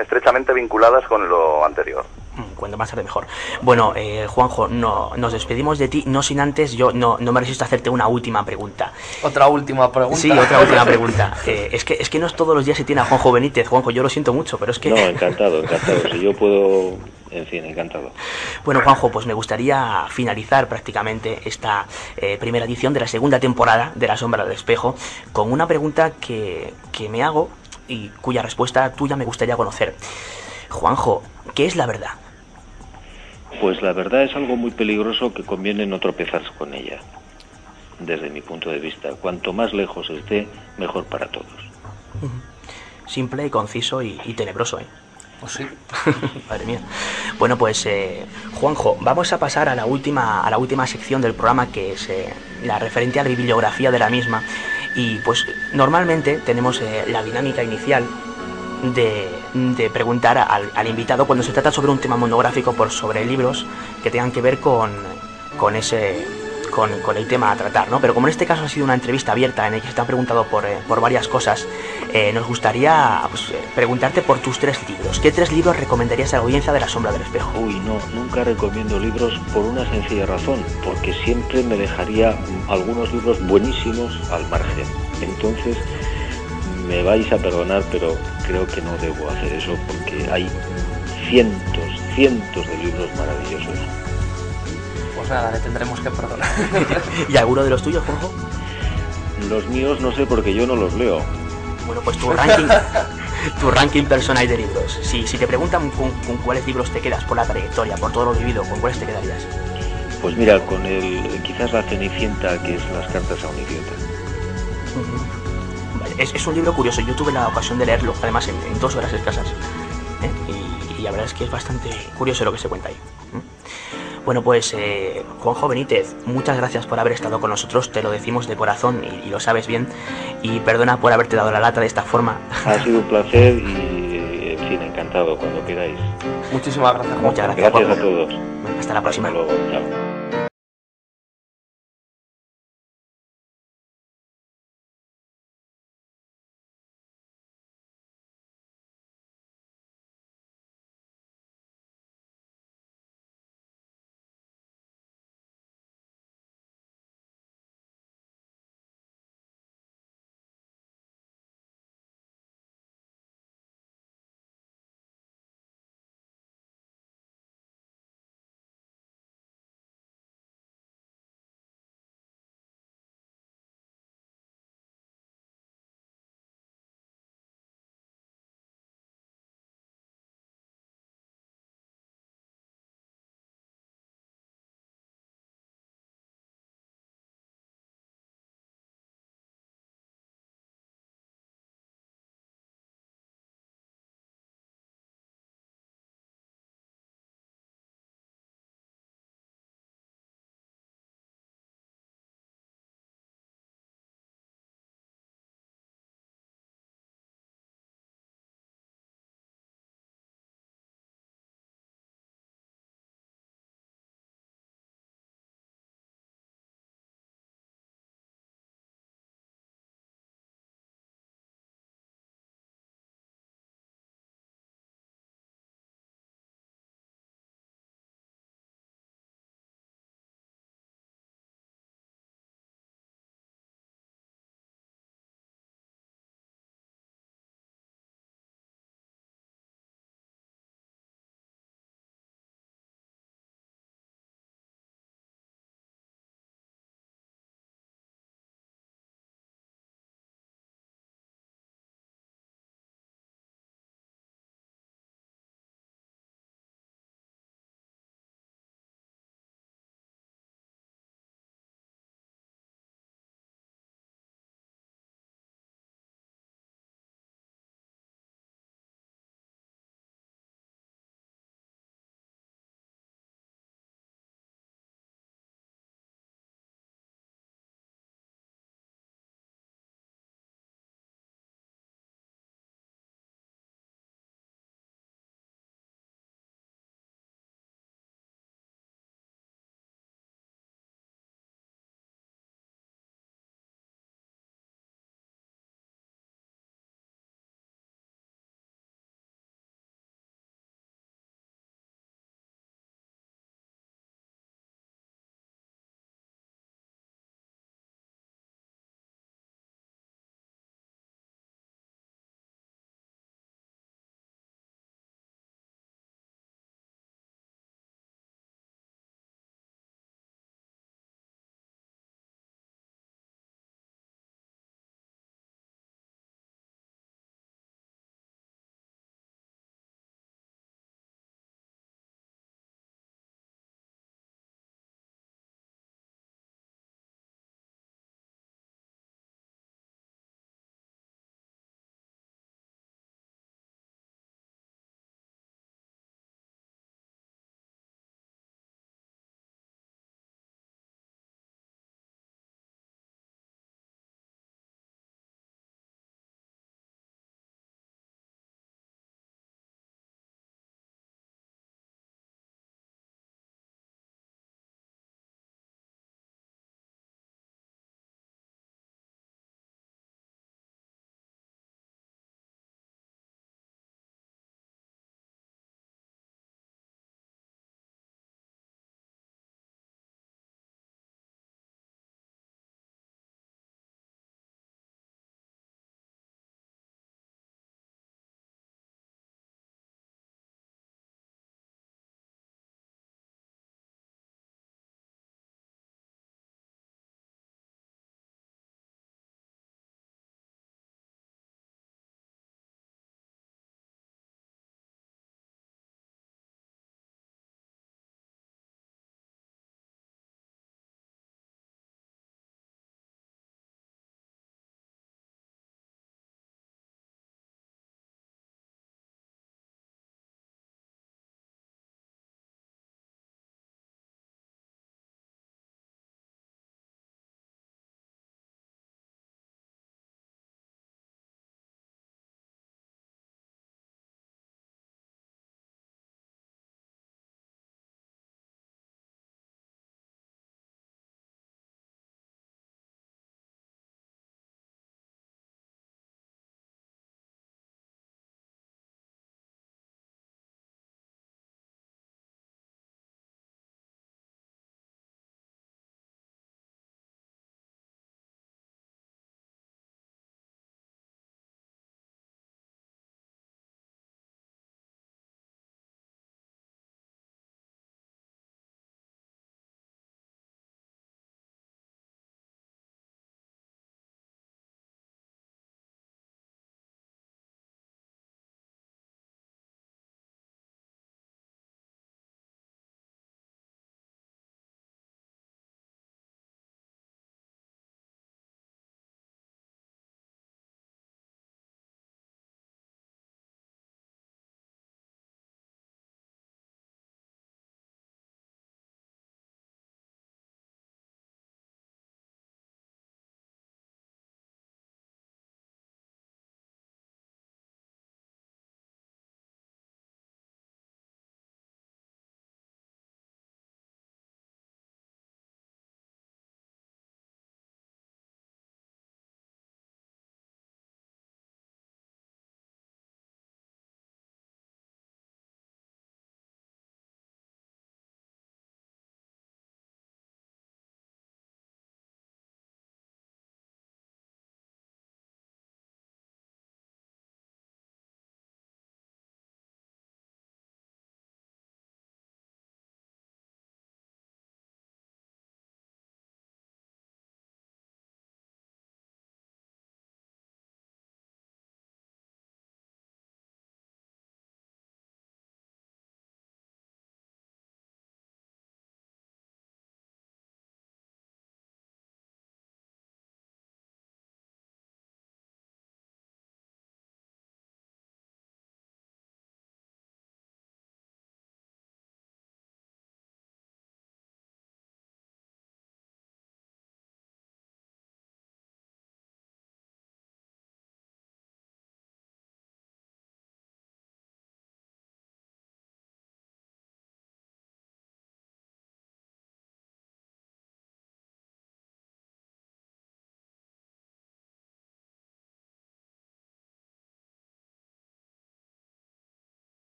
estrechamente vinculadas con lo anterior. cuanto más tarde mejor. Bueno, Juanjo, nos despedimos de ti, no sin antes, yo no me resisto a hacerte una última pregunta. ¿Otra última pregunta? Sí, otra última pregunta. Es que no es todos los días se tiene a Juanjo Benítez. Juanjo, yo lo siento mucho, pero es que... No, encantado. Si yo puedo... En fin, encantado. Bueno, Juanjo, pues me gustaría finalizar prácticamente esta primera edición de la segunda temporada de La Sombra del Espejo con una pregunta que me hago y cuya respuesta tuya me gustaría conocer. Juanjo, ¿qué es la verdad? Pues la verdad es algo muy peligroso que conviene no tropezarse con ella, desde mi punto de vista. Cuanto más lejos esté, mejor para todos. Simple, conciso y tenebroso, ¿eh? Pues sí. Madre mía. Bueno, pues Juanjo, vamos a pasar a la última sección del programa, que es la referente a la bibliografía de la misma. Y pues normalmente tenemos la dinámica inicial de preguntar al invitado cuando se trata sobre un tema monográfico sobre libros que tengan que ver con el tema a tratar, ¿no? Pero como en este caso ha sido una entrevista abierta en la que se te han preguntado por varias cosas, nos gustaría preguntarte por tus 3 libros. ¿Qué 3 libros recomendarías a la audiencia de La Sombra del Espejo? Uy, no, nunca recomiendo libros por una sencilla razón, porque siempre me dejaría algunos libros buenísimos al margen. Entonces, me vais a perdonar, pero creo que no debo hacer eso, porque hay cientos de libros maravillosos. Pues nada, le tendremos que perdonar. ¿Y alguno de los tuyos, Juanjo? Los míos no sé, porque yo no los leo. Bueno, pues tu ranking personal de libros. Si te preguntan con cuáles libros te quedas por la trayectoria, por todo lo vivido, ¿con cuáles te quedarías? Pues mira, con quizás La Cenicienta, que es Las cartas a un idiota. Vale, es un libro curioso, yo tuve la ocasión de leerlo, además en 2 horas escasas. Y la verdad es que es bastante curioso lo que se cuenta ahí. Bueno, pues Juanjo Benítez, muchas gracias por haber estado con nosotros, te lo decimos de corazón y lo sabes bien, y perdona por haberte dado la lata de esta forma. Ha sido un placer y, en fin, encantado cuando queráis. Muchísimas gracias, Juanjo. Muchas gracias, Gracias Juanjo. a todos. Hasta la próxima. Hasta luego. Chao.